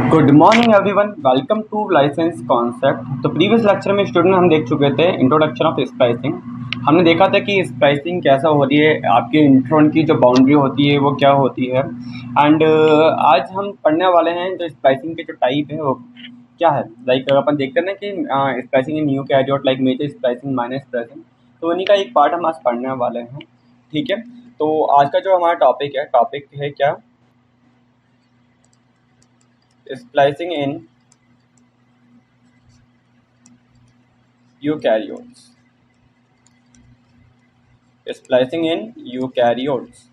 Good morning everyone, welcome to license concept. तो previous lecture में student हम देख चुके थे इंट्रोडक्शन ऑफ स्प्लाइसिंग। हमने देखा था कि स्प्लाइसिंग कैसा हो रही है, आपके इंट्रोन की जो बाउंड्री होती है वो क्या होती है। एंड आज हम पढ़ने वाले हैं जो स्प्लाइसिंग के जो टाइप है वो क्या है। लाइक अपन देखते हैं ना कि splicing in eukaryote, like major splicing, minor splicing, तो उन्हीं का एक पार्ट हम आज पढ़ने वाले हैं। ठीक है, तो आज का जो हमारा टॉपिक है क्या, splicing in eukaryotes. Splicing in eukaryotes.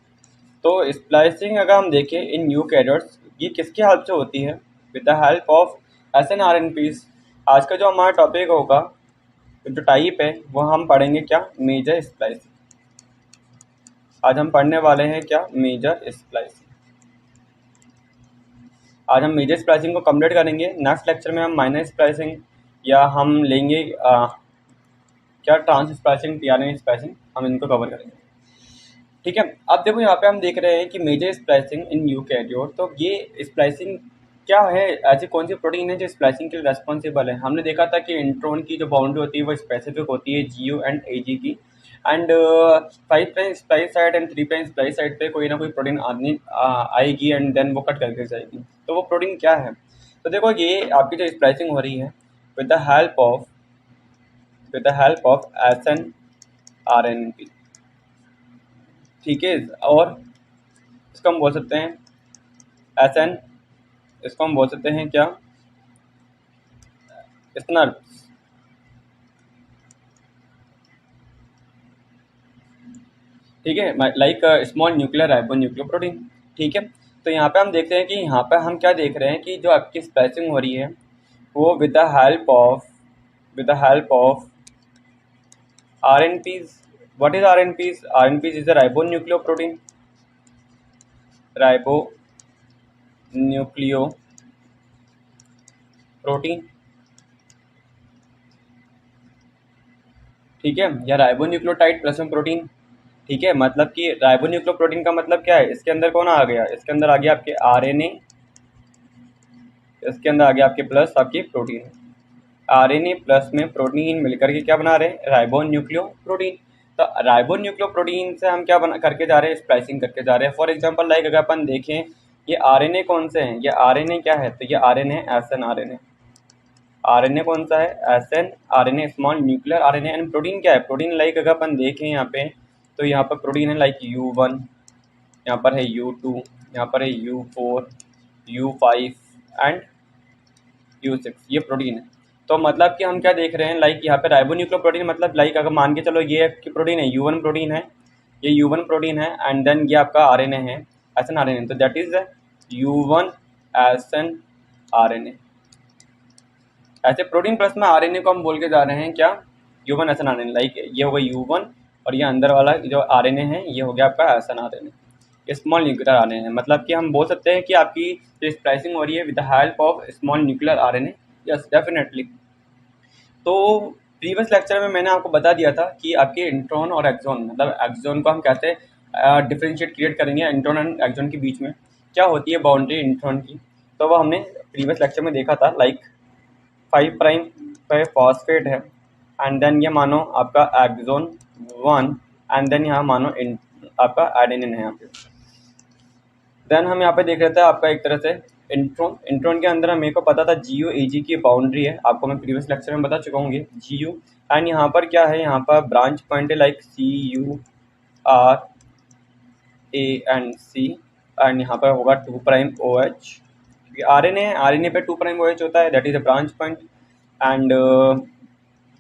तो स्प्लाइसिंग अगर हम देखें इन यूकैरियोट्स, ये किसकी हेल्प से होती है? With the help of SNRNPs। आज का जो हमारा टॉपिक होगा, जो टाइप है वो हम पढ़ेंगे क्या, मेजर स्प्लाइसिंग। आज हम पढ़ने वाले हैं क्या, मेजर स्प्लाइसिंग। आज हम मेजर स्प्लाइसिंग को कंप्लीट करेंगे। नेक्स्ट लेक्चर में हम माइनर स्प्लाइसिंग या हम लेंगे क्या, ट्रांस स्प्लाइसिंग, TRN स्प्लाइसिंग, हम इनको कवर करेंगे। ठीक है, अब देखो यहाँ पे हम देख रहे हैं कि मेजर स्प्लाइसिंग इन यूकैरियोट। तो ये स्प्लाइसिंग क्या है, ऐसी कौन सी प्रोटीन है जो स्प्लाइसिंग के लिए रेस्पॉन्सिबल है। हमने देखा था कि इंट्रोन की जो बाउंड्री होती है वो स्पेसिफिक होती है GU एंड AG की। And 5 prime splice side and 3 prime splice side पे कोई ना कोई प्रोटीन आएगी एंड देन वो कट करके जाएगी। तो वो प्रोटीन क्या है? तो देखो ये आपकी जो स्प्लाइसिंग हो रही है with the help of SNRNP। ठीक है, और इसको हम बोल सकते हैं SN, इसको हम बोल सकते हैं क्या, स्नर्प्स। ठीक है, लाइक स्मॉल न्यूक्लियर राइबोन्यूक्लियर प्रोटीन। ठीक है, तो यहाँ पे हम देखते हैं कि यहाँ पे हम क्या देख रहे हैं कि जो आपकी स्प्लाइसिंग हो रही है वो with the help of RNPs। What is RNPs? RNPs is a ribonucleo protein, ribonucleo protein. ठीक है, या राइबोन्यूक्लियोटाइड प्लस में प्रोटीन। ठीक है, मतलब कि राइबोन्यूक्लियोप्रोटीन का मतलब क्या है, इसके अंदर कौन आ गया, इसके अंदर आ गया आपके RNA, इसके अंदर आ गया आपके प्लस आपकी प्रोटीन। RNA प्लस में प्रोटीन मिलकर के क्या बना रहे हैं, राइबोन्यूक्लियोप्रोटीन। तो राइबोन्यूक्लियोप्रोटीन से हम क्या बना करके जा रहे हैं, स्प्लाइसिंग करके जा रहे हैं। फॉर एग्जांपल लाइक अगर अपन देखें ये RNA कौन से हैं, ये RNA क्या है, तो ये RNA SNRNA। RNA कौन सा है, SNRNA, small nuclear RNA। And protein क्या है, प्रोटीन लाइक अगर अपन देखें यहाँ पे, तो यहाँ पर प्रोटीन है लाइक U1, यहाँ पर है U2, यहाँ पर है U4, U5 एंड U6, ये प्रोटीन है। तो मतलब कि हम क्या देख रहे हैं, लाइक यहाँ पे राइबोन्यूक्लियो प्रोटीन, मतलब लाइक अगर मान के चलो ये आपकी प्रोटीन है U1 प्रोटीन है, ये U1 प्रोटीन है एंड देन ये आपका RNA है, SNRNA। तो दैट इज U1 SNRNA। ऐसे प्रोटीन प्लस में RNA को हम बोल के जा रहे हैं क्या, U1 SNRNA। लाइक ये हो गया U1 और ये अंदर वाला जो RNA है ये हो गया आपका SNRNA, स्मॉल न्यूक्लियर RNA। मतलब कि हम बोल सकते हैं कि आपकी जो स्प्लाइसिंग हो रही है with the help of small nuclear RNA। Yes, definitely. तो प्रीवियस लेक्चर में मैंने आपको बता दिया था कि आपके इंट्रॉन और एक्सॉन, मतलब एक्सॉन को हम कैसे डिफरेंशिएट क्रिएट करेंगे, इंट्रॉन एंड एक्सॉन के बीच में क्या होती है बाउंड्री इंट्रॉन की। तो वो हमने प्रीवियस लेक्चर में देखा था। लाइक 5 प्राइम पे फॉस्फेट है एंड देन ये मानो आपका एक्सोन 1 एंड देन यहाँ मानो आपका एडेनिन है यहाँ पे। देन हम यहाँ पे देख रहे थे आपका एक तरह से इंट्रोन के अंदर मेरे को पता था GU AG की बाउंड्री है, आपको मैं प्रीवियस लेक्चर में बता चुका हूँ GU। एंड यहाँ पर क्या है, यहाँ पर ब्रांच पॉइंट है like CU R A and C and यहाँ पर होगा 2 प्राइम OH। RNA है, RNA पे 2 प्राइम OH होता है, that is a branch point. And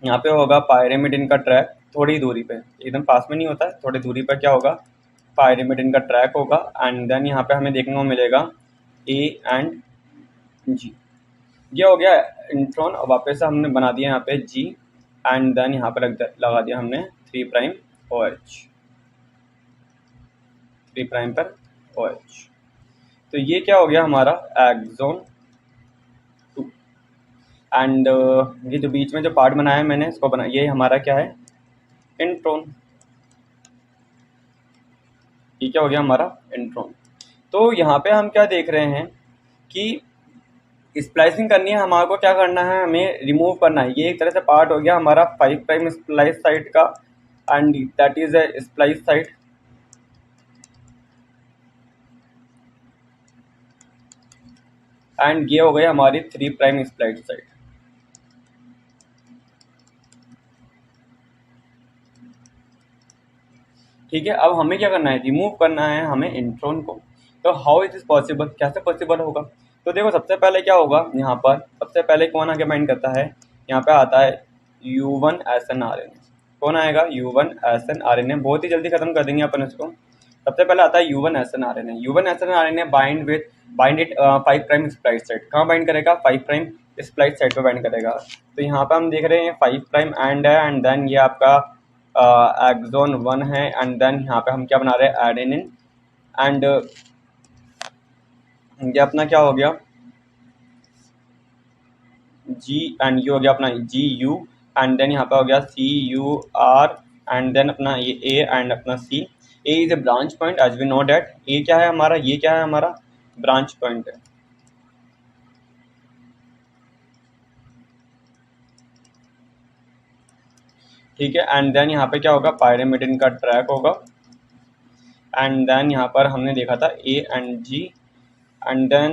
यहाँ पे होगा पायरिमिडिन का ट्रैक, थोड़ी दूरी पे, एकदम पास में नहीं होता है, थोड़ी दूरी पर क्या होगा, पायरिमिडिन का ट्रैक होगा। एंड देन यहाँ पे हमें देखने को मिलेगा A एंड G। ये हो गया इंट्रॉन, और वापस से हमने बना दिया यहाँ पे G एंड देन यहाँ पे लगा दिया हमने 3 प्राइम OH, 3 प्राइम पर OH। तो ये क्या हो गया हमारा एक्सोन 2। एंड ये जो बीच में जो पार्ट बनाया है मैंने इसको बनाया, ये हमारा क्या है, इंट्रॉन। ये क्या हो गया हमारा इंट्रॉन। तो यहाँ पे हम क्या देख रहे हैं कि स्प्लाइसिंग करनी है, हमारे को क्या करना है, हमें रिमूव करना है। ये एक तरह से पार्ट हो गया हमारा 5 प्राइम स्प्लाइस साइट का, and that is a splice site. And ये हो गई हमारी 3 प्राइम स्प्लाइस साइट। ठीक है, अब हमें क्या करना है, रिमूव करना है हमें इंट्रॉन को। तो हाउ इट इज पॉसिबल, कैसे पॉसिबल होगा? तो देखो सबसे पहले क्या होगा, यहाँ पर सबसे पहले कौन आगे बाइंड करता है, यहाँ पे आता है U1SN-RNA। कौन आएगा, U1SN-RNA। बहुत ही जल्दी खत्म कर देंगे अपन इसको। सबसे पहले आता है U1SN-RNA। U1SN-RNA bind it 5 prime splice site. कहाँ बाइंड करेगा, 5 प्राइम स्प्लाइस साइट पे बाइंड करेगा। तो यहाँ पे हम देख रहे हैं 5 प्राइम एंड है, एंड देन ये आपका एक्सोन 1 है, एंड देन यहाँ पे हम क्या बना रहे हैं, एडेनिन। एंड ये अपना क्या हो गया, जी, एंड ये हो गया अपना GU, एंड देन यहाँ पे हो गया CUR, एंड देन अपना ये A एंड अपना C। A is a branch point, as we know that. ये क्या है हमारा, ये क्या है हमारा, ब्रांच पॉइंट है। ठीक है, एंड देन यहाँ पे क्या होगा, पायरिमिडिन का ट्रैक होगा। एंड देन यहाँ पर हमने देखा था A and G, and then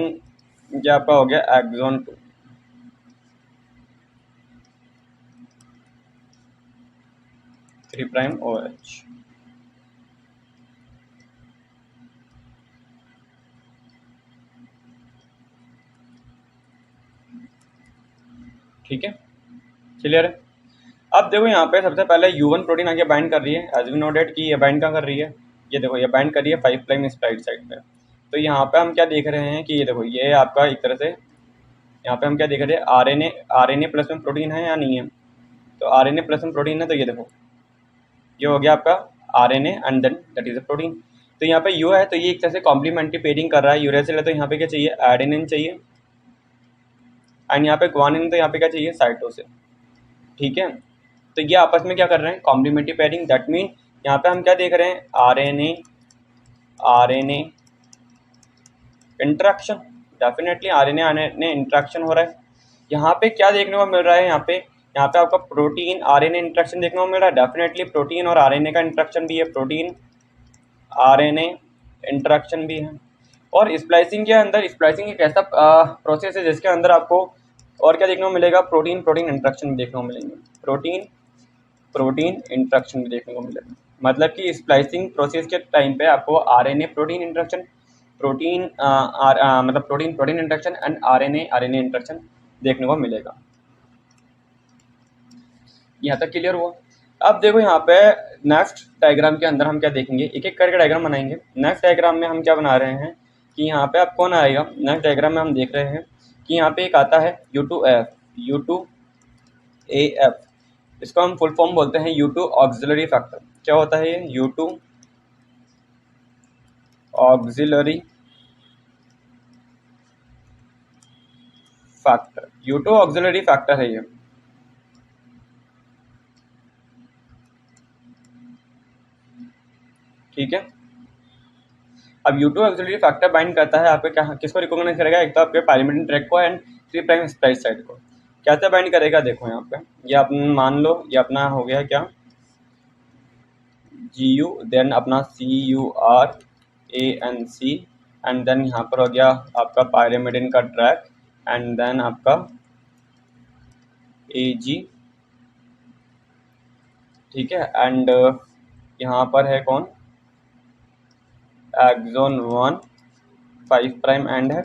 ये आपका हो गया एक्सोन 2। Three prime OH। ठीक है, क्लियर है। अब देखो यहाँ पे सबसे पहले U1 प्रोटीन आके बाइंड कर रही है, एज वी नो डेट कि ये बाइंड कहाँ कर रही है, ये देखो ये बाइंड कर रही है 5 प्राइम स्प्लाइड साइड पे। तो यहाँ पे हम क्या देख रहे हैं कि ये देखो ये आपका एक तरह से यहाँ पे हम क्या देख रहे हैं, आरएनए प्लस में प्रोटीन है या नहीं है। तो आरएनए प्लस में प्रोटीन है, तो ये देखो ये हो गया आपका RNA and then that is a protein. तो यहाँ पे यू है, तो ये एक तरह से कॉम्प्लीमेंट्री पेयरिंग कर रहा है यूरेसिल है, तो यहाँ पे क्या चाहिए, एडेनिन चाहिए। एंड यहाँ पे ग्वानिन, तो यहाँ पे क्या चाहिए, साइटोसिन। ठीक है, तो ये आपस में क्या कर रहे हैं, कॉम्प्लीमेंट्री पेयरिंग। दैट मीन यहाँ पे हम क्या देख रहे हैं, RNA interaction. Definitely RNA interaction हो रहा है। यहाँ पे क्या देखने को मिल रहा है, यहाँ पे आपका प्रोटीन आरएनए इंटरेक्शन देखने को मिल रहा है। डेफिनेटली प्रोटीन और आरएनए का इंटरेक्शन भी है, प्रोटीन आरएनए इंटरेक्शन भी है। और स्प्लाइसिंग के अंदर, स्प्लाइसिंग एक ऐसा प्रोसेस है जिसके अंदर आपको और क्या देखने को मिलेगा, प्रोटीन इंटरेक्शन भी देखने को मिलेंगे, प्रोटीन इंटरेक्शन भी देखने को मिलेगा। मतलब कि स्प्लाइसिंग प्रोसेस के टाइम पे आपको आरएनए प्रोटीन इंटरेक्शन, मतलब protein interaction and RNA interaction देखने को मिलेगा। यहाँ तक क्लियर हुआ। अब देखो यहाँ पे नेक्स्ट डायग्राम के अंदर हम क्या देखेंगे, एक एक करके डायग्राम बनाएंगे। नेक्स्ट डायग्राम में हम क्या बना रहे हैं कि यहाँ पे आप कौन आएगा, नेक्स्ट डायग्राम में हम देख रहे हैं कि यहाँ पे एक आता है U2AF। इसको हम फुल फॉर्म बोलते हैं U2 ऑक्सिलरी फैक्टर। क्या होता है ये, U2 auxiliary factor, U2 auxiliary factor है ये। ठीक है, अब U2 ऑक्सिलरी फैक्टर बाइंड करता है आपके क्या, किसको रिकॉग्नाइज करेगा, एक तो आपके पायरिमिडिन ट्रैक को एंड 3 प्राइम स्प्लाइस साइट को। कैसे बाइंड करेगा, देखो यहाँ पे ये अपन मान लो ये अपना हो गया क्या, GU, देन अपना CURANC, एंड देन यहाँ पर हो गया आपका पायरिमिडिन का ट्रैक, एंड देन आपका AG। ठीक है, एंड यहाँ पर है कौन, एक्सोन 1 5 प्राइम एंड है।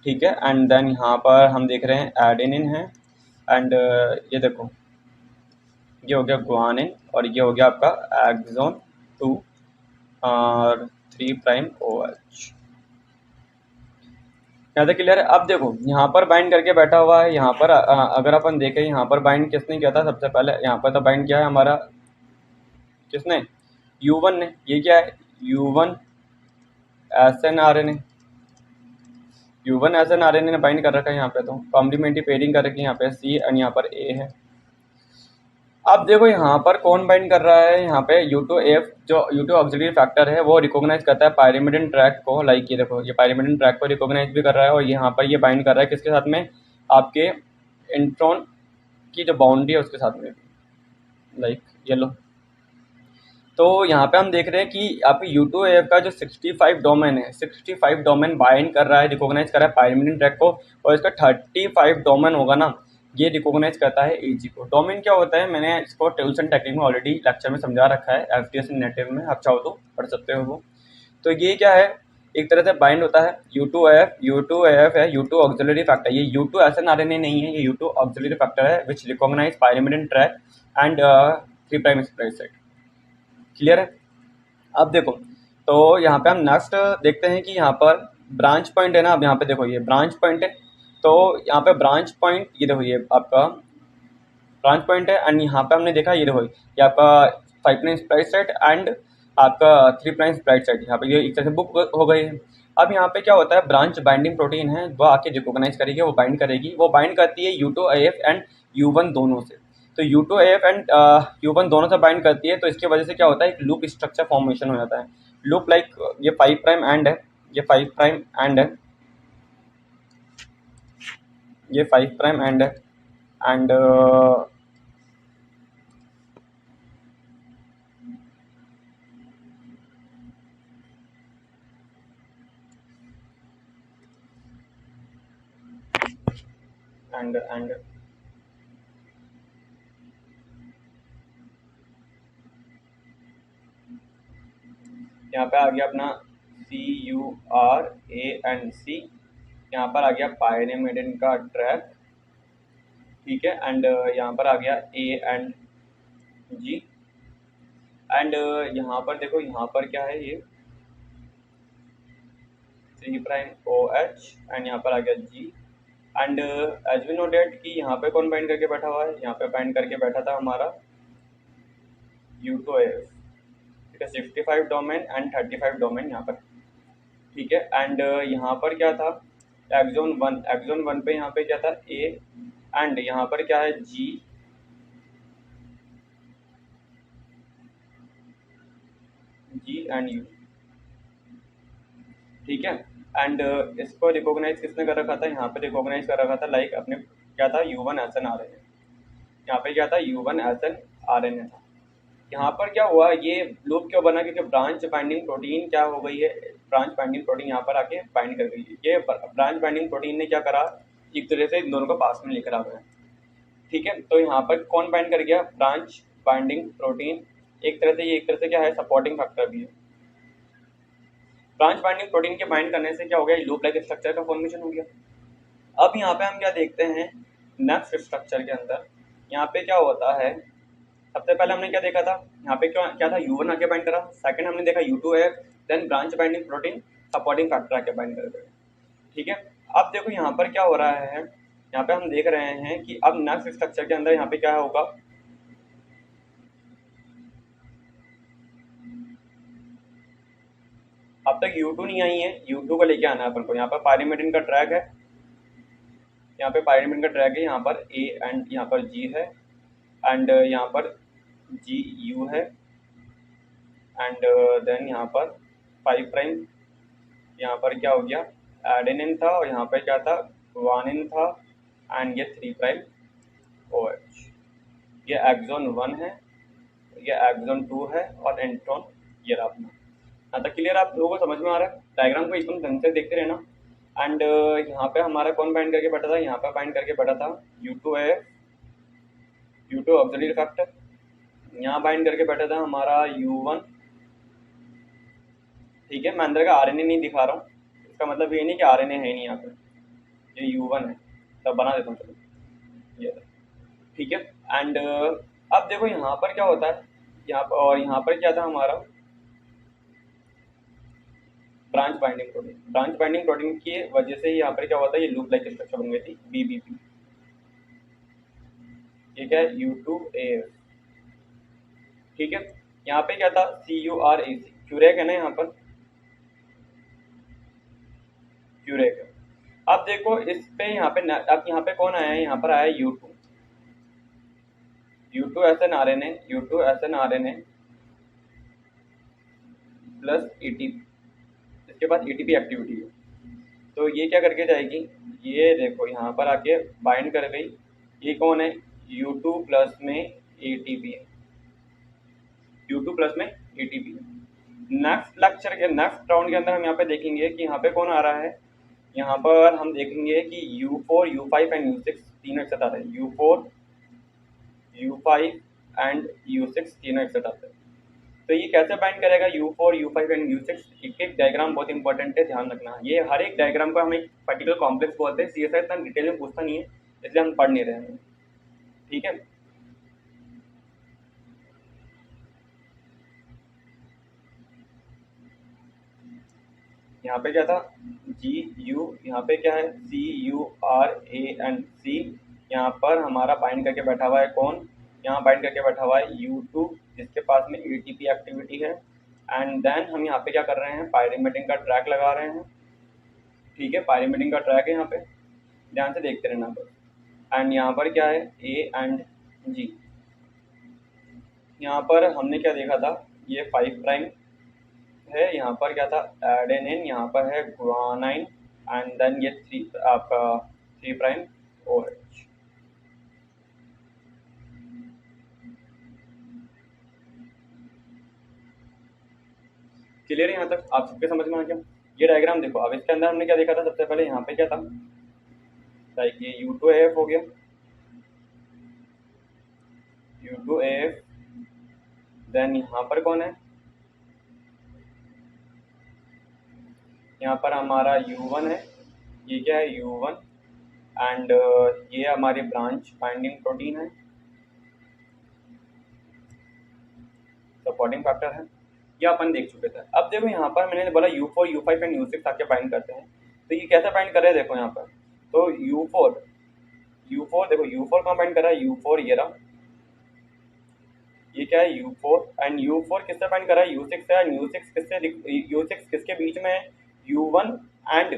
ठीक है, एंड देन यहाँ पर हम देख रहे हैं एडेनिन है, एंड ये देखो ये हो गया ग्वानिन, और ये हो गया आपका एक्सोन 2 और 3 प्राइम OH। यहाँ तक क्लियर है। अब देखो यहाँ पर बाइंड करके बैठा हुआ है, यहाँ पर अगर अपन देखें यहाँ पर बाइंड किसने किया था, सबसे पहले यहाँ पर तो बाइंड किया है हमारा किसने, U1 ने। ये क्या है, U1SN-RNA, U1SN-RNA ने बाइंड कर रखा है यहाँ पे, तो कॉम्प्लीमेंट्री पेयरिंग कर रखी है यहाँ पे C एंड यहाँ पर A है। अब देखो यहाँ पर कौन बाइंड कर रहा है, यहाँ पे U2AF जो U2 ऑक्सिलरी फैक्टर है वो रिकॉग्नाइज करता है पायरिमिडिन ट्रैक को। लाइक ये देखो, ये पायरिमिडिन ट्रैक को रिकॉग्नाइज भी कर रहा है और यहाँ पर ये बाइंड कर रहा है किसके साथ में, आपके इंट्रॉन की जो बाउंड्री है उसके साथ में, लाइक ये लो। तो यहाँ पे हम देख रहे हैं कि आपके U2AF का जो 65 डोमेन है, 65 डोमेन बाइंड कर रहा है, रिकॉग्नाइज कर रहा है पायरिमिडिन ट्रैक को, और इसका 35 डोमेन होगा ना, ये रिकॉग्नाइज करता है AG को। डोमेन क्या होता है, मैंने इसको टूल्स एंड टेक्निक में ऑलरेडी लेक्चर में समझा रखा है, FTS नेटिव में, आप चाहो तो पढ़ सकते हो वो। तो ये क्या है, एक तरह से बाइंड होता है U2AF है U2 ऑक्सिलरी फैक्टर। ये U2 SNRNA नहीं है, ये U2 ऑक्सिलरी फैक्टर है which recognise pyrimidine tract and 3' splice site. Clear है। अब देखो, तो यहाँ पे हम नेक्स्ट देखते हैं कि यहाँ पर ब्रांच पॉइंट है ना। अब यहाँ पे देखो ये ब्रांच पॉइंट है, तो यहाँ पे ब्रांच पॉइंट ये देखो, ये आपका ब्रांच पॉइंट है। एंड यहाँ पे हमने देखा ये देखो, ये आपका 5' स्प्लाइस साइट एंड आपका 3' स्प्लाइस साइट, यहाँ पे ये एक तरह से बुक हो गई है। अब यहाँ पे क्या होता है, ब्रांच बाइंडिंग प्रोटीन है, वो आके रिकॉग्नाइज करेगी, वो बाइंड करेगी, वो बाइंड करती है U2AF एंड U1 दोनों से। तो U2AF एंड U1 दोनों से बाइंड करती है, तो इसकी वजह से क्या होता है, एक लूप स्ट्रक्चर फॉर्मेशन हो जाता है। लूप लाइक ये 5' एंड है, ये 5' एंड है, ये 5' एंड है एंड एंड यहाँ पे आ गया अपना CURANC, यहाँ पर आ गया पायरिमिडिन का ट्रैक, ठीक है। एंड यहाँ पर आ गया A एंड G एंड यहाँ पर देखो, यहाँ पर क्या है, ये 3'OH एंड यहाँ पर आ गया G and as we know that कि यहाँ पे कौन बाइंड करके बैठा हुआ है, यहाँ पे बाइंड करके बैठा था हमारा U2AF, ठीक है। 65 डोमेन एंड 35 डोमेन यहाँ पर, ठीक है। एंड यहाँ पर क्या था, एक्सोन 1 पे यहाँ पे क्या था A एंड यहाँ पर क्या है G एंड U, ठीक है। एंड इसको रिकॉग्नाइज किसने कर रखा था, यहाँ पे रिकॉग्नाइज कर रखा था, लाइक अपने क्या था U1 SNRNA, यहाँ पे क्या था U1 SNRNA था। यहाँ पर क्या हुआ, ये लूप क्यों बना, क्योंकि ब्रांच बाइंडिंग प्रोटीन क्या हो गई है, ब्रांच बाइंडिंग प्रोटीन यहाँ पर आके बाइंड कर गई है। ये ब्रांच बाइंडिंग प्रोटीन ने क्या करा, एक तरह से इन दोनों को पास में लेकर आ गया, ठीक है। तो यहाँ पर कौन बाइंड कर गया, ब्रांच बाइंडिंग प्रोटीन, एक तरह से ये एक तरह से क्या है, सपोर्टिंग फैक्टर भी है। ब्रांच बाइंडिंग प्रोटीन के बाइंड करने से क्या हो गया, लूप लाइक स्ट्रक्चर का फॉर्मेशन हो गया। अब यहाँ पे हम क्या देखते हैं, नेक्स्ट स्ट्रक्चर के अंदर यहाँ पे क्या होता है, सबसे पहले हमने क्या देखा था, यहाँ पे क्या था, U1 आके बाइंड करा, सेकंड हमने देखा U2AF, then branch binding protein supporting factor आके बाइंड कर गए, ठीक है। अब देखो यहाँ पर क्या हो रहा है, यहाँ पे हम देख रहे हैं कि अब नेक्स्ट स्ट्रक्चर के अंदर यहाँ पे क्या होगा, अब तक U2 नहीं आई है, U2 को लेके आना है अपन को। यहाँ पर पायरिमिडिन का ट्रैक है, यहाँ पे पायरिमिडिन का ट्रैक है, यहाँ पर A एंड यहाँ पर G है एंड यहाँ पर GU है एंड देन यहाँ पर 5', यहाँ पर क्या हो गया, एडेनिन था और यहाँ पर क्या था, ग्वानिन था एंड ये 3'OH। ये एक्सोन 1 है, ये एक्सोन 2 है और इंट्रॉन ये रहा अपना। यहाँ तक क्लियर, आप लोगों को समझ में आ रहा है, डायग्राम को एकदम ढंग से देखते रहना। एंड यहाँ पे हमारा कौन बाइंड करके बैठा था, यहाँ पे बाइंड करके बैठा था U2AF, U2 ऑक्सिलरी फैक्टर, यहाँ बाइंड करके बैठा था हमारा U1, ठीक है। मैं अंदर का RNA नहीं दिखा रहा हूँ, इसका मतलब ये नहीं कि RNA है नहीं यहाँ पे, ये U1 है, तब बना देता हूँ चलो, ये ठीक है। एंड अब देखो यहाँ पर क्या होता है, यहाँ पर और यहाँ पर क्या था हमारा branch binding protein. Branch binding protein की वजह से यहाँ पर क्या होता है, ये लूप लाइक स्ट्रक्चर बन गई थी BBP, ये क्या है U2AF, ठीक है। यहाँ पे क्या था CURAC, क्यूरेक है ना, यहाँ पर क्यूरेक है। अब देखो इस पे यहाँ पे, अब यहाँ पे कौन आया है, यहाँ पर आया है U2SN RNA प्लस ATP, इसके बाद ATP एक्टिविटी है, तो ये क्या करके जाएगी, ये देखो यहाँ पर आके बाइंड कर गई। ये कौन है, U2 प्लस में ATP है, U2 प्लस में ATP है। नेक्स्ट लेक्चर के नेक्स्ट राउंड के अंदर हम यहाँ पे देखेंगे कि यहाँ पे कौन आ रहा है। यहाँ पर हम देखेंगे कि U4, U5 एंड U6 तीनों एक साथ आ रहे हैं, U4, U5 एंड U6 तीनों एक साथ आते हैं। तो ये कैसे बाइंड करेगा U4, U5 एंड U6, एक एक डायग्राम बहुत इंपॉर्टेंट है, ध्यान रखना। ये हर एक डायग्राम को हम एक पर्टिकुलर कॉम्प्लेक्स बोलते हैं, CSI इतना डिटेल में पूछता नहीं है, इसलिए हम पढ़ नहीं रहे हैं, ठीक है। यहाँ पे क्या था, GU, यहाँ पे क्या है CURANC, यहाँ पर हमारा बाइंड करके बैठा हुआ है कौन, यहाँ बाइंड करके बैठा हुआ है U2 जिसके पास में ATP एक्टिविटी है। एंड देन हम यहाँ पे क्या कर रहे हैं, पायरिमिडिन का ट्रैक लगा रहे हैं, ठीक है, पायरिमिडिन का ट्रैक है यहाँ पे, ध्यान से देखते रहना बस। एंड यहाँ पर क्या है A एंड G, यहाँ पर हमने क्या देखा था, ये 5 प्राइम है, यहाँ पर क्या था एडेनिन, यहाँ पर है गुआनाइन, एंड देन ये 3 आपका 3 प्राइम OH। क्लियर है यहाँ तक, आप सबके समझ में आ गया। ये डायग्राम देखो, अब इसके अंदर हमने क्या देखा था, सबसे पहले यहाँ पे क्या था, लाइक ये U2AF हो गया, U2AF, देन यहाँ पर कौन है, यहाँ पर हमारा U1 है, ये क्या है U1, एंड ये हमारी ब्रांच बाइंडिंग प्रोटीन है, सपोर्टिंग फैक्टर है, ये अपन देख चुके थे। अब देखो यहाँ पर मैंने बोला U4, U5 एंड U6 आके बाइंड करते हैं, तो ये कैसे बाइंड कर रहे हैं, देखो यहाँ पर, तो U4 देखो, U4 कहाँ बाइंड कर रहा है, U4 ये रहा, ये क्या है U4, एंड U4 किससे बाइंड कर रहा है, U6 है, एंड U6 किसके बीच में है, U1 एंड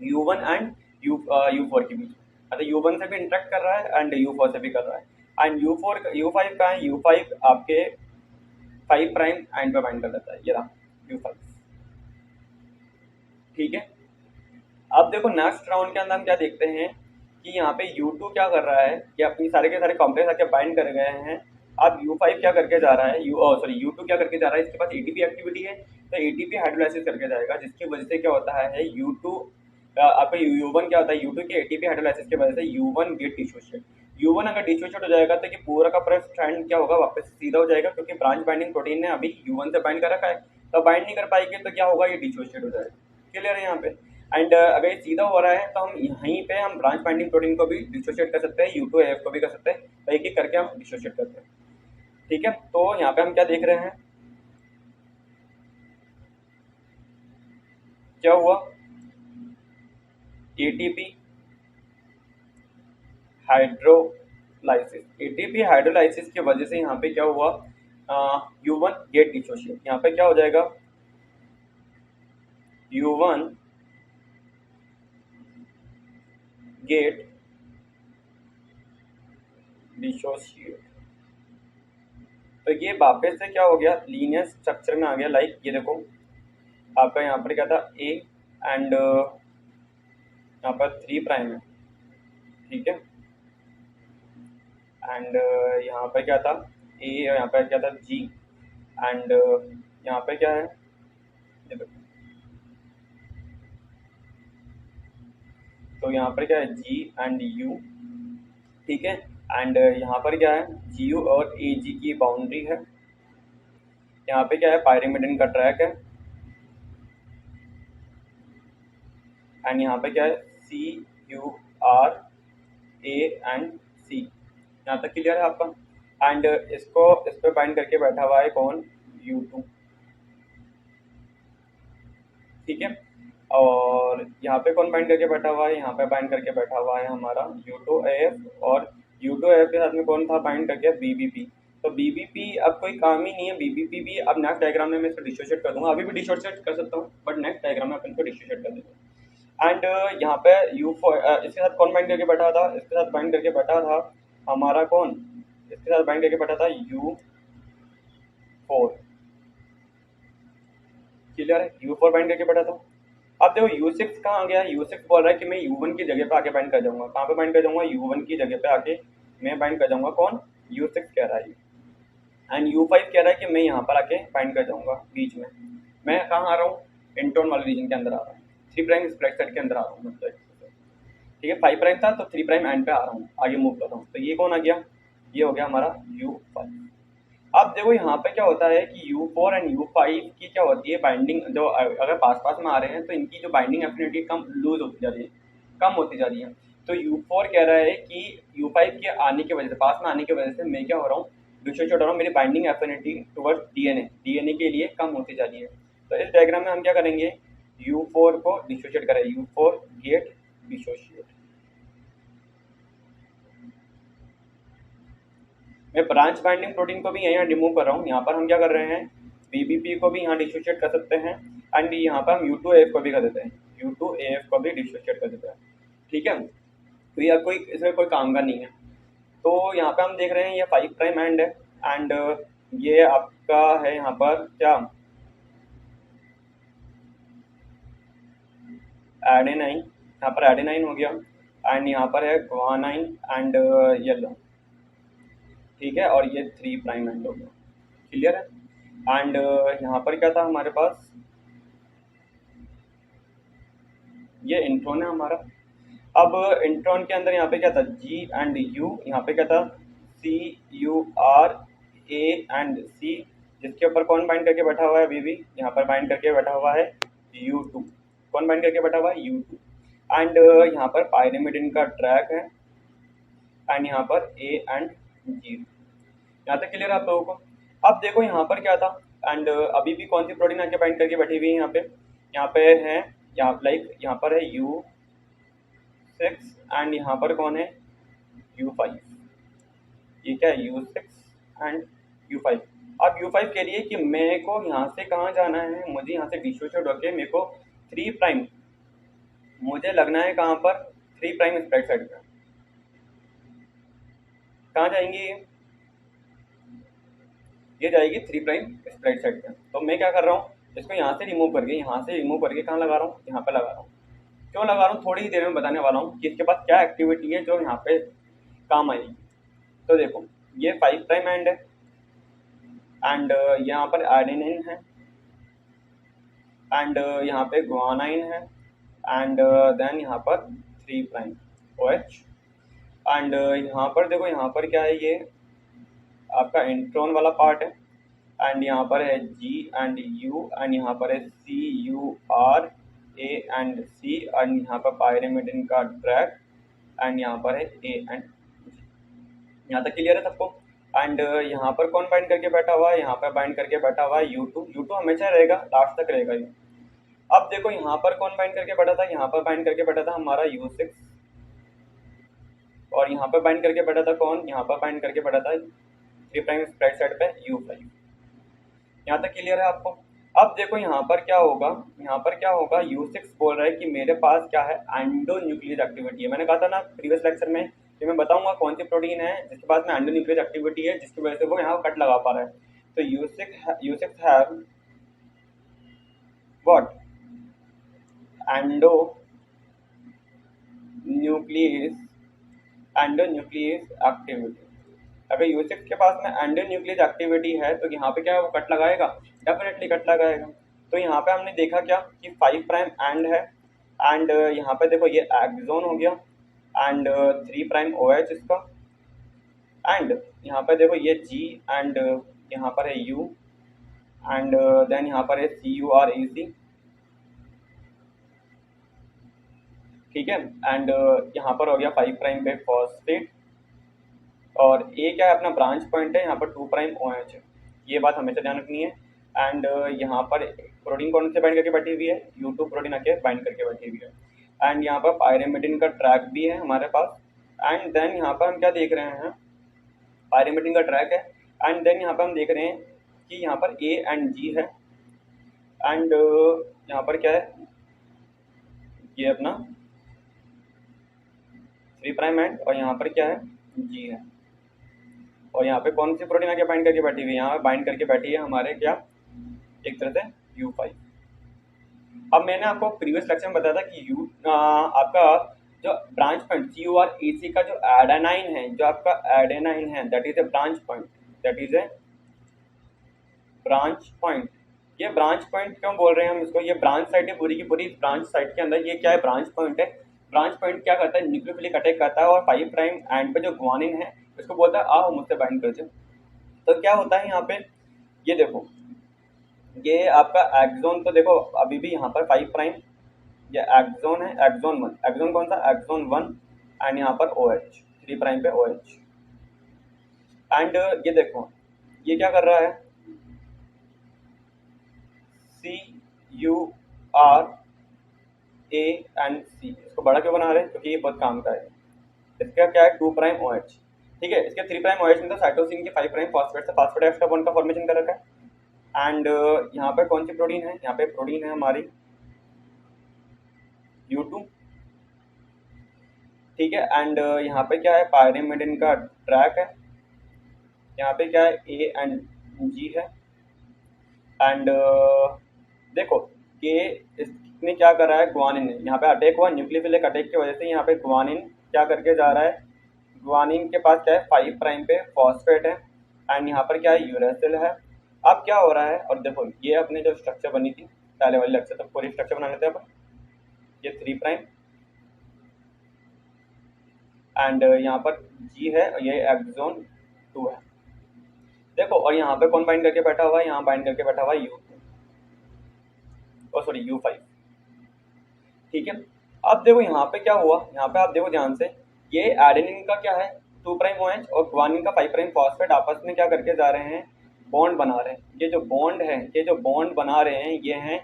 U4 के बीच, मतलब U1 से भी इंटरेक्ट कर रहा है एंड U4 से भी कर रहा है, एंड U5 का है, U5 आपके 5 प्राइम एंड पे बाइंड कर देता है, ये रहा U5, ठीक है। अब देखो नेक्स्ट राउंड के अंदर हम क्या देखते हैं कि यहाँ पे U2 क्या कर रहा है कि अपनी सारे के सारे कॉम्प्लेक्स आके बाइंड कर गए हैं। अब U5 क्या करके जा रहा है, U2 क्या करके जा रहा है, इसके पास ATP एक्टिविटी है, तो ATP हाइड्रोलाइसिस करके जाएगा, जिसकी वजह से क्या होता है U2 आपका U1 क्या होता है, U2 के ATP हाइड्रोलाइसिस की वजह से U1 गेट डिसोशिएट, U1 अगर डिसोशिएट हो जाएगा तो ये पूरा का पूरा स्ट्रैंड क्या होगा, वापस सीधा हो जाएगा, क्योंकि ब्रांच बाइंडिंग प्रोटीन ने अभी U1 से बाइंड कर रखा है, तो बाइंड नहीं कर पाएगी तो क्या होगा, ये डिसोशिएट हो जाएगा। क्लियर है यहाँ पे। एंड अगर ये सीधा हो रहा है तो हम यहीं पे हम ब्रांच बाइंडिंग प्रोटीन को भी डिसोशिएट कर सकते हैं, U2AF को भी कर सकते हैं, तो एक एक करके हम डिसोशिएट करते हैं, ठीक है। तो यहाँ पे हम क्या देख रहे हैं, क्या हुआ, ATP हाइड्रोलाइसिस की वजह से यहाँ पे क्या हुआ, U1 गेट डिसोशिएट, यहाँ पे क्या हो जाएगा, U1 गेट डिसोशिएट, तो ये वापस से क्या हो गया, लीनियर स्ट्रक्चर में आ गया। लाइक ये देखो आपका यहाँ पर क्या था A एंड यहाँ पर 3 प्राइम है, ठीक है, एंड यहाँ पर क्या था A, यहाँ पर क्या था G, एंड यहाँ पे क्या है, ये देखो, तो यहाँ पर क्या है G एंड U, ठीक है, एंड यहाँ पर क्या है GU और AG की बाउंड्री है, यहाँ पे क्या है पायरिमिडिन का ट्रैक है, एंड यहाँ पे क्या है CURA एंड C, यहाँ तक क्लियर है आपका। एंड इस पे बाइंड करके बैठा हुआ है कौन, U2, ठीक है, और यहाँ पे कौन बाइंड करके बैठा हुआ है, यहाँ पे बाइंड करके बैठा हुआ है हमारा U2AF, और U2AF के साथ में कौन था बाइंड करके, BBP। तो BBP अब कोई काम ही नहीं है, BBP भी अब नेक्स्ट डायग्राम में मैं इसको डिसोशिएट कर दूंगा, अभी भी डिसोशिएट कर सकता हूँ, बट नेक्स्ट डायग्राम में अपन को डिसोशिएट कर देंगे। एंड यहाँ पे U4 इसके साथ कौन बाइंड करके बैठा था, इसके साथ बाइंड करके बैठा था हमारा कौन, इसके साथ बाइंड करके बैठा था U4। क्लियर है, U4 बाइंड करके बैठा था। अब देखो U6 कहाँ आ गया, U6 बोल रहा है कि मैं U1 की जगह पे आके बाइंड कर जाऊंगा। कहाँ पे बाइंड कर जाऊंगा, U1 की जगह पे आके मैं बाइंड कर जाऊंगा। कौन, U6 कह रहा है। एंड U5 कह रहा है कि मैं यहाँ पर आके बाइंड कर जाऊंगा बीच में। मैं कहाँ आ रहा हूँ, इंट्रोन वाले रीजन के अंदर आ रहा हूँ, 3 प्राइम स्प्लिट साइड के अंदर आ रहा हूँ मतलब। ठीक है, 5 प्राइम था तो 3 प्राइम एंड पे आ रहा हूँ, आगे मूव कर रहा हूँ। तो ये कौन आ गया, ये हो गया हमारा U5। अब देखो यहाँ पे क्या होता है कि U4 एंड U5 की क्या होती है बाइंडिंग, जो अगर पास पास में आ रहे हैं तो इनकी जो बाइंडिंग एफिनिटी कम लूज होती जा रही है, कम होती जा रही है। तो U4 कह रहा है कि U5 के आने की वजह से, पास में आने की वजह से मैं क्या हो रहा हूँ, डिसोशिएट हो रहा हूँ, मेरी बाइंडिंग एफिनिटी टुवर्ड्स डीएनए के लिए कम होती जा रही है। तो इस डायग्राम में हम क्या करेंगे, U4 को डिसोशिएट करें, U4 गेट डिसोशिएट। मैं ब्रांच बाइंडिंग प्रोटीन को भी यहाँ रिमूव कर रहा हूँ। यहाँ पर हम क्या कर रहे हैं, BBP को भी यहाँ डिसोशिएट कर सकते हैं एंड यहाँ पर हम U2AF को भी कर देते हैं, U2AF को भी डिसोशिएट कर देते हैं। ठीक है, तो यह कोई इसमें कोई काम का नहीं है। तो यहाँ पे हम देख रहे हैं ये 5 प्राइम एंड है एंड ये आपका है यहाँ पर क्या, एडेनाइन। यहाँ पर एडेनाइन हो गया एंड यहाँ पर है ग्वानाइन एंड येलो। ठीक है, और ये 3 प्राइम एंड हो गया। क्लियर है। एंड यहाँ पर क्या था हमारे पास, ये इंट्रोन है हमारा। अब इंट्रोन के अंदर यहाँ पे क्या था, G एंड U, यहाँ पे क्या था CUR A एंड C, जिसके ऊपर कौन बाइंड करके बैठा हुआ है, अभी भी यहाँ पर बाइंड करके बैठा हुआ है U2। कौन बाइंड करके बैठा हुआ है, U2। एंड यहाँ पर पायरिमिडिन का ट्रैक है एंड यहाँ पर A एंड G। यहाँ तक क्लियर है आप लोगों को। अब देखो यहाँ पर क्या था, एंड अभी भी कौन सी प्रोटीन आके बाइंड करके बैठी हुई है यहाँ पे है, यहाँ लाइक यहाँ पर है U6 एंड यहाँ पर कौन है, U5। ये क्या है, U6 एंड U5। अब U5 के लिए कि मेरे को यहाँ से कहाँ जाना है, मुझे यहाँ से डिसोशिएट होके मेरे को 3 प्राइम, मुझे लगना है कहाँ पर, 3 प्राइम स्प्लिट साइड पे। कहाँ जाएंगी ये जाएगी 3 प्राइम स्प्लिट साइड पे। तो मैं क्या कर रहा हूँ, इसको यहाँ से रिमूव करके कहाँ लगा रहा हूँ, यहाँ पे लगा रहा हूँ। क्यों लगा रहा हूँ, थोड़ी ही देर में बताने वाला हूँ कि इसके पास क्या एक्टिविटी है जो यहाँ पे काम आएगी। तो देखो ये 5 प्राइम एंड है एंड यहाँ पर एडेनिन है एंड यहाँ पे ग्वानाइन है एंड देन यहाँ पर 3 प्राइम OH एंड यहाँ पर देखो यहाँ पर क्या है, ये आपका इंट्रोन वाला पार्ट है एंड यहाँ पर है G एंड U एंड यहाँ पर है CUR A and C and यहाँ पर पायरिमिडिन का ट्रैक एंड यहाँ पर है A एंड G। यहाँ तक क्लियर है सबको। एंड यहाँ पर कौन बाइंड करके बैठा हुआ है, यहाँ पर बाइंड करके बैठा हुआ है U2 हमेशा रहेगा, लास्ट तक रहेगा ये। अब देखो यहाँ पर कौन बाइंड करके बैठा था, यहाँ पर बाइंड करके बैठा था हमारा U6 और यहाँ पर बाइंड करके बैठा था कौन, यहाँ पर बाइंड करके बैठा था 3 प्राइम स्प्लिट साइड पे U5। यहाँ तक क्लियर है आपको। अब देखो यहाँ पर क्या होगा, U6 बोल रहा है कि मेरे पास क्या है, एंडोन्यूक्लियस एक्टिविटी है। मैंने कहा था ना प्रीवियस लेक्चर में कि मैं बताऊंगा कौन सी प्रोटीन है जिसके पास में एंडोन्यूक्लियस एक्टिविटी है, जिसकी वजह से वो यहाँ कट लगा पा रहा है। तो U6 have what, endonuclease activity. अगर U6 के पास में एंडोन्यूक्लियस एक्टिविटी है तो यहाँ पे क्या है, वो कट लगाएगा, डेफिनेटली कट लगाएगा। तो यहाँ पे हमने देखा क्या कि 5 प्राइम एंड है एंड यहाँ पे देखो ये एक्सोन हो गया एंड 3 प्राइम OH इसका एंड यहाँ पे देखो ये G एंड यहाँ पर है U एंड देन यहाँ पर है CURAC। ठीक है, एंड यहाँ पर हो गया 5 प्राइम पे फॉस्फेट और ए क्या है अपना ब्रांच पॉइंट है, यहाँ पर 2 प्राइम OH है। ये बात हमेशा ध्यान रखनी है। एंड यहाँ पर प्रोटीन कौन से बाइंड करके बैठी हुई है, U2 प्रोटीन आके बाइंड करके बैठी हुई है। एंड यहाँ पर पायरिमिडिन का ट्रैक भी है हमारे पास एंड देन यहाँ पर हम क्या देख रहे हैं, पायरिमिडिन का ट्रैक है एंड देन यहाँ पर हम देख रहे हैं कि यहाँ पर A एंड G है एंड यहाँ पर क्या है, ये अपना 3 प्राइम एंड और यहाँ पर क्या है, G है। और यहाँ पे कौन सी प्रोटीन आके बाइंड करके बैठी हुई है, यहाँ पे बाइंड करके बैठी है हमारे क्या, एक तरह से U5। अब मैंने आपको प्रीवियस लेक्चर में बताया था कि आपका जो ब्रांच पॉइंट CuREC का जो एडेनाइन है, जो आपका एडेनाइन है, that is a branch point, that is a branch point. ये ब्रांच पॉइंट क्यों बोल रहे हैं हम इसको, ये ब्रांच साइट है पूरी की पूरी, ब्रांच साइट के अंदर ये क्या है, ब्रांच पॉइंट है। ब्रांच पॉइंट क्या करता है, न्यूक्लियोफिलिक अटैक करता है और 5 प्राइम एंड पे जो ग्वानिन है उसको बोलता है आओ मुझसे बाइंड कर जाओ। तो क्या होता है यहाँ पे, ये देखो ये आपका एक्सोन, तो देखो अभी भी यहाँ पर 5 प्राइम, ये एक्सोन है, एक्सोन 1, एक्सोन कौन सा, एक्सोन 1 एंड यहाँ पर OH 3 प्राइम पे OH। एंड ये देखो ये क्या कर रहा है, CuRA एंड C, इसको बड़ा क्यों बना रहे हैं, क्योंकि ये बहुत काम का है। इसका क्या है 2 प्राइम OH, ठीक है, इसके 3 प्राइम OH में तो साइटोसिन के 5 प्राइम फॉस्फेट से फॉस्फेट एस्टर बॉन्ड का फॉर्मेशन कर रखा है। एंड यहाँ पे कौन सी प्रोटीन है, यहाँ पे प्रोटीन है हमारी U2, ठीक है। एंड यहाँ पे क्या है, पायरिमिडिन का ट्रैक है, यहाँ पे क्या है A एंड G है। एंड देखो कि इसने क्या करा है, ग्वानिन ने यहाँ पे अटैक हुआ, न्यूक्लियोफिलिक अटैक की वजह से यहाँ पे ग्वानिन क्या करके जा रहा है, ग्वानिन के पास क्या है 5 प्राइम पे फॉस्फेट है एंड यहाँ पर क्या है यूरेसिल है। अब क्या हो रहा है, और देखो ये अपने जो स्ट्रक्चर बनी थी पहले वाली लेक्चर तक पूरी स्ट्रक्चर बना लेते हैं अपन, ये 3 प्राइम एंड यहाँ पर G है और ये एक्सोन 2 है। देखो और यहाँ पे कौन बाइंड करके बैठा हुआ है, यहाँ बाइंड करके बैठा हुआ है U5, ठीक है। अब देखो यहाँ पे क्या हुआ, यहाँ पे आप देखो ध्यान से, ये एडेनिन का क्या है 2 प्राइम OH और ग्वानिन का 5 प्राइम फॉस्फेट आपस में क्या करके जा रहे हैं, बॉन्ड बना रहे हैं। ये जो बॉन्ड है, ये जो बॉन्ड बना रहे हैं ये हैं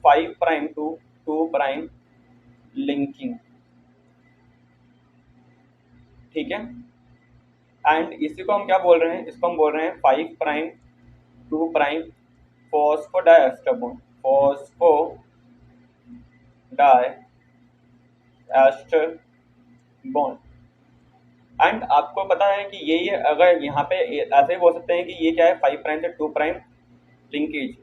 5 प्राइम टू 2 प्राइम लिंकिंग, ठीक है। एंड इसी को हम क्या बोल रहे हैं, इसको हम बोल रहे हैं 5 prime 2 prime phosphodiester bond, phosphodiester bond. And आपको पता है कि ये अगर यहाँ पे ऐसे ही बोल सकते हैं कि ये क्या है 5 प्राइम से 2 प्राइम लिंकेज,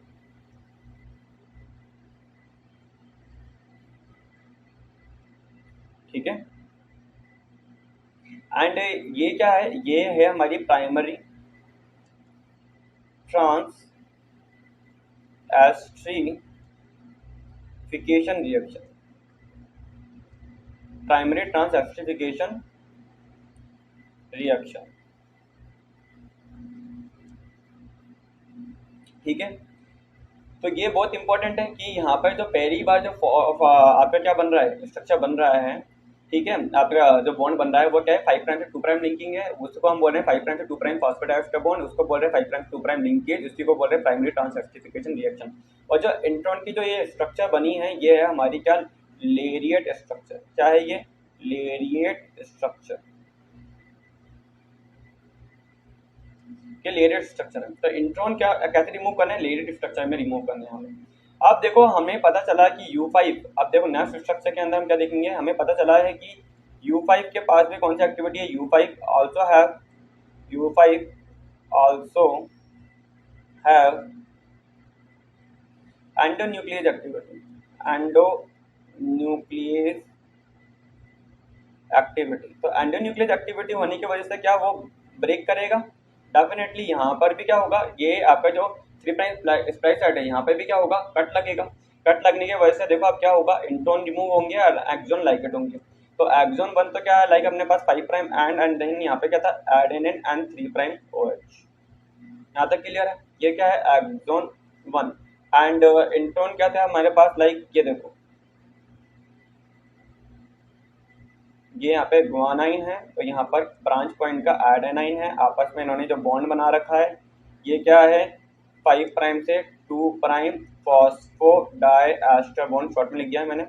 ठीक है। एंड ये क्या है, ये है हमारी प्राइमरी ट्रांसएस्टरीफिकेशन रिएक्शन, प्राइमरी ट्रांसएस्टरीफिकेशन रिएक्शन, ठीक है। तो ये बहुत इंपॉर्टेंट है कि यहाँ पर जो पहली बार जो आपका क्या बन रहा है, स्ट्रक्चर बन रहा है, ठीक है, आपका जो बॉन्ड बन रहा है वो क्या है 5 प्राइम से 2 प्राइम लिंकिंग है, उसको हम बोल रहे हैं 5 प्राइम से 2 प्राइम फॉस्फोडाइएस्टर बॉन्ड, उसको बोल रहे हैं 5 प्राइम से 2 प्राइम लिंकेज, उसी को बोल रहे हैं प्राइमरी ट्रांसएस्टरीफिकेशन रिएक्शन। और जो इंट्रॉन की जो ये स्ट्रक्चर बनी है ये है हमारी क्या, लेरिएट स्ट्रक्चर। क्या है ये, लेरिएट स्ट्रक्चर, के लेरिएट स्ट्रक्चर है। तो इंट्रॉन क्या कैसे रिमूव करना है, लेरिएट स्ट्रक्चर में रिमूव करना है हमें। अब देखो हमें पता चला कि U5, अब देखो नेक्स्ट स्ट्रक्चर के अंदर हम क्या देखेंगे, हमें पता चला है कि U5 के पास भी कौन सी एक्टिविटी है, U5 also have endonuclease activity, endonuclease activity. तो एंडोन्यूक्लियस एक्टिविटी होने की वजह से क्या वो ब्रेक करेगा, डेफिनेटली यहाँ पर भी क्या होगा, ये आपका जो 3 प्राइम स्प्लाइस साइड है यहाँ पे भी क्या होगा, कट लगेगा। कट लगने की वजह से देखो अब क्या होगा, इंट्रॉन रिमूव होंगे और एक्सोन लाइकेट होंगे। तो एक्सोन 1 तो क्या है, लाइक अपने पास 5 प्राइम एंड देन यहाँ पे क्या था एडेनिन एंड 3 प्राइम OH। यहाँ तक क्लियर है, ये क्या है एक्सोन 1 एंड इंट्रॉन क्या था हमारे पास, लाइक ये देखो ये यहाँ पे ग्वानाइन है, तो यहाँ पर ब्रांच पॉइंट का एडेनाइन है, आपस में इन्होंने जो बॉन्ड बना रखा है ये क्या है 5 प्राइम से 2 प्राइम फॉस्फोडाइएस्टर बॉन्ड, शॉर्ट में लिख दिया है मैंने।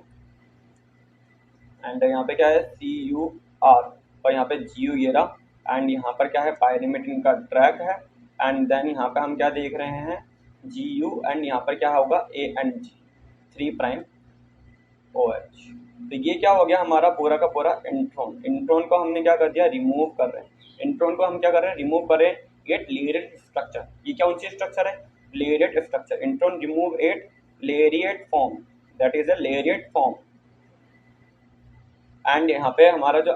एंड यहाँ पे क्या है CuR और यहाँ पे Gu ये रहा एंड यहाँ पर क्या है पायरिमिडिन का ट्रैक है एंड देन यहाँ पे हम क्या देख रहे हैं Gu एंड यहाँ पर क्या होगा A and G 3 prime OH। तो ये क्या हो गया हमारा पूरा का पूरा इंट्रॉन। इंट्रॉन को हमने क्या कर दिया, रिमूव कर रहे हैं। इंट्रॉन को हम क्या कर रहे हैं, रिमूव कर रहे हैं इट लेरिएट स्ट्रक्चर। ये क्या सी स्ट्रक्चर है, lariat structure. Intron remove it lariat form, that is a lariat form. And यहाँ पे हमारा जो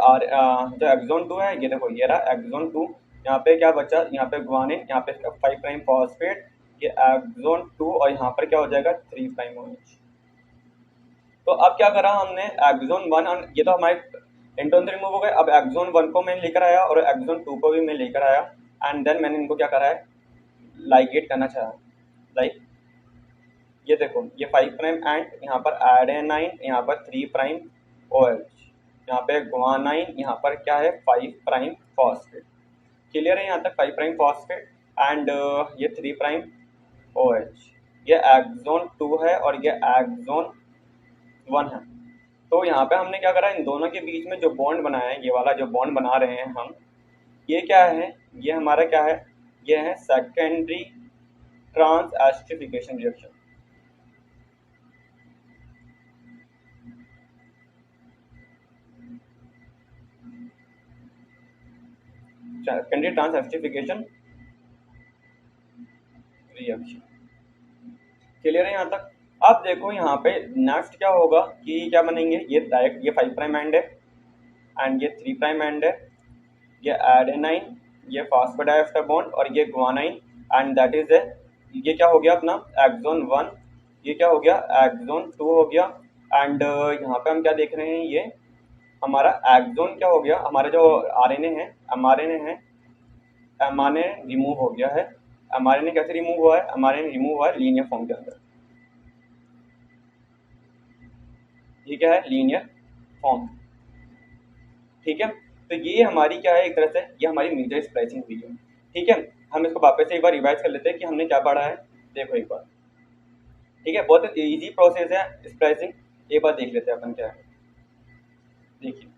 एक्सोन 2 है, ये देखो ये रहा एक्सोन 2। यहाँ पे क्या बचा, यहाँ पे ग्वानिन, यहाँ पे 5 प्राइम फॉस्फेट, ये एक्सोन 2, और यहाँ पर क्या हो जाएगा 3 प्राइम OH। तो अब क्या करा हमने, एक्सोन 1 और ये तो हमारे इंट्रॉन रिमूव हो गए। अब एक्सोन 1 को मैं लेकर आया और एक्सोन 2 को भी मैं लेकर आया, एंड देन मैंने इनको क्या करा है, लाइगेट करना चाहा। लाइक ये देखो ये 5 प्राइम एंड यहाँ पर एडेनाइन, यहाँ पर 3 प्राइम OH, यहाँ पे ग्वानाइन, यहाँ पर क्या है 5 प्राइम फॉस्फेट। क्लियर है यहाँ तक, 5 प्राइम फॉस्फेट एंड ये 3 प्राइम OH। ये एक्सोन 2 है और ये एक्सोन 1 है। तो यहाँ पे हमने क्या करा, इन दोनों के बीच में जो बॉन्ड बनाया है, ये वाला जो बॉन्ड बना रहे हैं हम, ये क्या है, ये हमारा क्या है, ये है secondary transesterification reaction. Secondary transesterification reaction. Clear है यहाँ तक। अब देखो यहाँ पे नेक्स्ट क्या होगा कि क्या बनेंगे, ये डायरेक्ट ये 5 प्राइम एंड है एंड ये 3 प्राइम एंड है, ये एडेनाइन, ये फॉस्फोडाइएस्टर बॉन्ड और ये ग्वानाइन, एंड दैट इज ये क्या हो गया अपना एक्सोन 1, ये क्या हो गया एक्सोन 2 हो गया। एंड यहाँ पे हम क्या देख रहे हैं, ये हमारा एक्सोन क्या हो गया, हमारा जो RNA है, mRNA रिमूव हो गया है। mRNA कैसे रिमूव हुआ है, mRNA रिमूव हुआ है लीनियर फॉर्म के अंदर। ये क्या है, लीनियर फॉर्म। ठीक है, तो ये हमारी क्या है, एक तरह से ये हमारी मेजर स्प्लाइसिंग हुई है। ठीक है, हम इसको वापस से एक बार रिवाइज कर लेते हैं कि हमने क्या पढ़ा है। देखो एक बार, ठीक है, बहुत इजी प्रोसेस है स्प्लाइसिंग, एक बार देख लेते हैं अपन क्या है। देखिए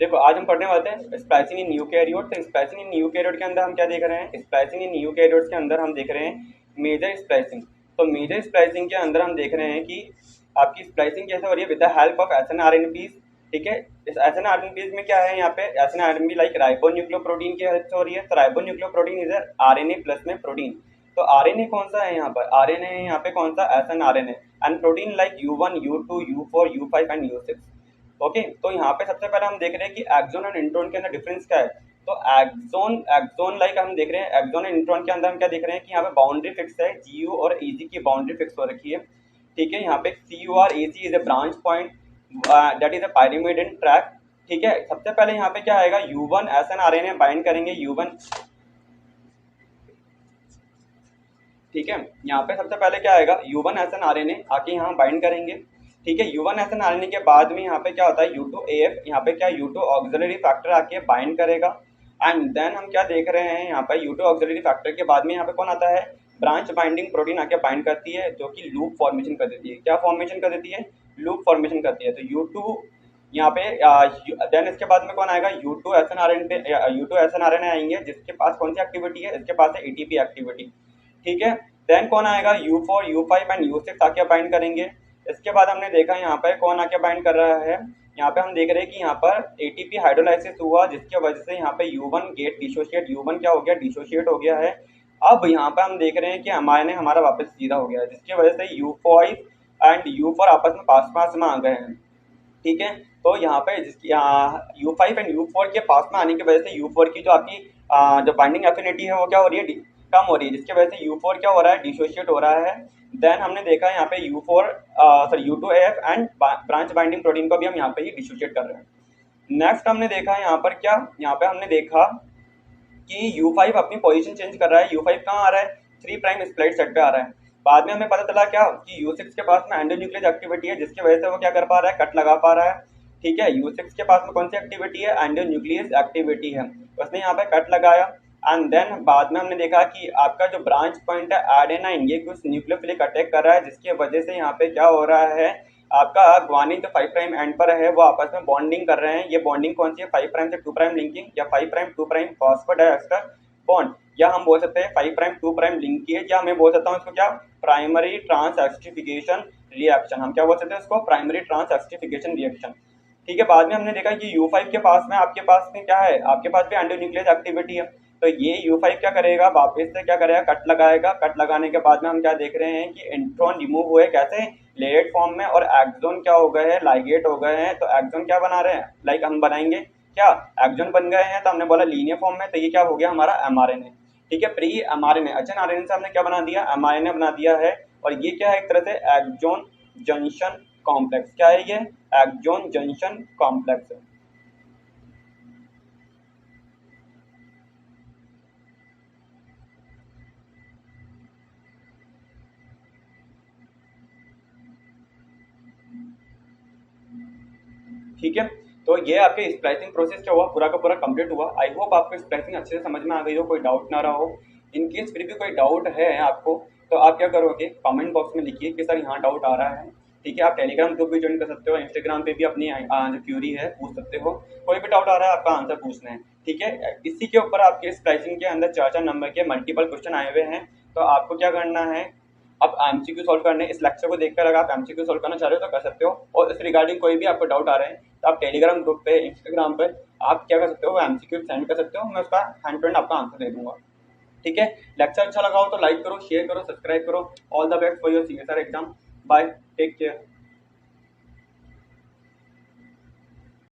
देखो आज हम पढ़ने वाले हैं स्प्लाइसिंग इन यूकैरियोट। तो स्प्लाइसिंग इन यूकैरियोट के अंदर हम क्या देख रहे हैं, स्प्लाइसिंग इन यूकैरियोट्स के अंदर हम देख रहे हैं मेजर स्प्लाइसिंग। तो मेजर स्प्लाइसिंग के अंदर हम देख रहे हैं कि आपकी स्प्लाइसिंग कैसे हो रही है, with the help of SNRNPs। ठीक है, इस SNRNPs में क्या है, यहाँ पे SNRNP लाइक राइबोन्यूक्लियोप्रोटीन की हेल्प से हो रही है। तो राइबोन्यूक्लियोप्रोटीन इज RNA प्लस में प्रोटीन। तो RNA कौन सा है यहाँ पर, RNA है यहाँ पे कौन सा, SNRNA, and protein like U1, U2, U4, U5 and U6। Okay, तो यहाँ पे सबसे पहले हम देख रहे हैं कि एक्सोन और इंट्रॉन के अंदर डिफरेंस क्या है। तो एक्सोन लाइक हम देख रहे हैं, एक्सोन और इंट्रॉन के अंदर हम क्या देख रहे हैं कि यहाँ पे बाउंड्री फिक्स है, GU और AG की बाउंड्री फिक्स हो रखी है। ठीक है, यहाँ पे CU और AC is a branch point, that is a pyrimidine track. ठीक है, सबसे पहले यहाँ पे क्या आएगा, U1 SNRNA बाइंड करेंगे U1। ठीक है, यहाँ पे सबसे पहले क्या आएगा, U1 SNRNA आके यहाँ बाइंड करेंगे। ठीक है, U1 SNRNA के बाद में यहाँ पे क्या होता है U2AF, यहाँ पे क्या U2 ऑक्सिलरी फैक्टर आके बाइंड करेगा। एंड देन हम क्या देख रहे हैं, यहाँ पे U2 ऑक्सिलरी फैक्टर के बाद में यहाँ पे कौन आता है, ब्रांच बाइंडिंग प्रोटीन आके बाइंड करती है, जो कि लूप फॉर्मेशन कर देती है। क्या फॉर्मेशन कर देती है, लूप फॉर्मेशन करती है। तो U2 यहाँ पे देन इसके बाद में कौन आएगा, U2 SNRNA आएंगे, जिसके पास कौन सी एक्टिविटी है, इसके पास है ATP एक्टिविटी। ठीक है, देन कौन आएगा U4, U5 एंड U6 आके बाइंड करेंगे। इसके बाद हमने देखा यहाँ पर कौन आके बाइंड कर रहा है, यहाँ पे हम देख रहे हैं कि यहाँ पर ATP हाइड्रोलाइसिस हुआ, जिसके वजह से यहाँ पे U1 गेट डिसोशिएट, U1 क्या हो गया, डिसोशिएट हो गया है। अब यहाँ पे हम देख रहे हैं कि हमारा वापस सीधा हो गया है, जिसकी वजह से U5 एंड U4 आपस में पास में आ गए हैं। ठीक है, तो यहाँ पे जिसकी U5 एंड U4 के पास में आने की वजह से U4 की जो आपकी जो बाइंडिंग एफिनिटी है वो क्या हो रही है, कम हो रही है, जिसकी वजह से U4 क्या हो रहा है, डिसोशिएट हो रहा है। देन हमने देखा यहाँ पे U2AF and branch binding protein को भी हम यहाँ पे ही डिसोशिएट कर रहे हैं। नेक्स्ट हमने देखा यहाँ पर क्या, यहाँ पे हमने देखा कि U5 अपनी पोजीशन चेंज कर रहा है। U5 कहाँ आ रहा है, 3 प्राइम स्प्लाइड सेट पे आ रहा है। बाद में हमें पता चला क्या कि U6 के पास में एंडोन्यूक्लियस एक्टिविटी है, जिसकी वजह से वो क्या कर पा रहा है, कट लगा पा रहा है। ठीक है, U6 के पास में कौन सी एक्टिविटी है, एंडोन्यूक्लियस एक्टिविटी है, उसने यहाँ पे कट लगाया। एंड देन बाद में हमने देखा कि आपका जो ब्रांच पॉइंट है एडेनाइन, ये कुछ न्यूक्लियोफिलिक अटैक कर रहा है, जिसकी वजह से यहाँ पे क्या हो रहा है, आपका ग्वानिन जो 5 प्राइम एंड पर है वो आपस में बॉन्डिंग कर रहे हैं। ये बॉन्डिंग कौन सी है, 5 प्राइम से 2 प्राइम लिंकिंग या 5 प्राइम 2 प्राइम फॉस्फोडाइएस्टर बॉन्ड। या हम बोल सकते हैं 5 प्राइम 2 प्राइम लिंकेज, या मैं बोल सकता हूँ इसको क्या, प्राइमरी ट्रांसएस्टिफिकेशन रिएक्शन, हम क्या बोल सकते हैं इसको, प्राइमरी ट्रांसएस्टिफिकेशन रिएक्शन। ठीक है, बाद में हमने देखा कि U5 के पास में आपके पास में क्या है, आपके पास भी एंडोन्यूक्लियस एक्टिविटी है। तो ये U5 क्या करेगा, वापस से क्या करेगा, कट लगाएगा। कट लगाने के बाद में हम क्या देख रहे हैं कि इंट्रॉन रिमूव हुए, कैसे, लेट फॉर्म में, और एक्सोन क्या हो गए हैं, लाइगेट हो गए हैं। तो एक्सोन क्या बना रहे हैं, लाइक हम बनाएंगे क्या, एक्सोन बन गए हैं। तो हमने बोला लीनियर फॉर्म में, तो ये क्या हो गया हमारा mRNA। ठीक है, प्री mRNA, अच्छा RNA से हमने क्या बना दिया, mRNA बना दिया है। और ये क्या है, एक तरह से एक्सोन जंक्शन कॉम्प्लेक्स, क्या है ये, एक्सोन जंक्शन कॉम्प्लेक्स है। ठीक है, तो ये आपके स्प्लाइसिंग प्रोसेस क्या हुआ, पूरा का पूरा कंप्लीट हुआ। आई होप आपको स्प्लाइसिंग अच्छे से समझ में आ गई हो, कोई डाउट ना रहा हो। इन केस फिर भी कोई डाउट है आपको, तो आप क्या करोगे, कमेंट बॉक्स में लिखिए कि सर यहाँ डाउट आ रहा है। ठीक है, आप टेलीग्राम ग्रुप भी ज्वाइन कर सकते हो, इंस्टाग्राम पे भी अपनी जो क्यूरी है पूछ सकते हो। कोई भी डाउट आ रहा है आपका आंसर पूछना है। ठीक है, इसी के ऊपर आपके स्प्लाइसिंग के अंदर 4-4 नंबर के मल्टीपल क्वेश्चन आए हुए हैं। तो आपको क्या करना है, अब एमसीक्यू सॉल्व करने, इस लेक्चर को देखकर अगर आप एमसीक्यू सॉल्व करना चाह रहे हो तो कर सकते हो। और इस रिगार्डिंग कोई भी आपको डाउट आ रहे हैं तो आप टेलीग्राम ग्रुप पे, इंस्टाग्राम पे आप क्या कर सकते हो, एमसीक्यू सेंड कर सकते हो, मैं उसका हैंड टू हैंड आपका आंसर दे दूंगा। ठीक है, लेक्चर अच्छा लगा हो तो लाइक करो, शेयर करो, सब्सक्राइब करो। All the best for your CSR exam. Bye, take care.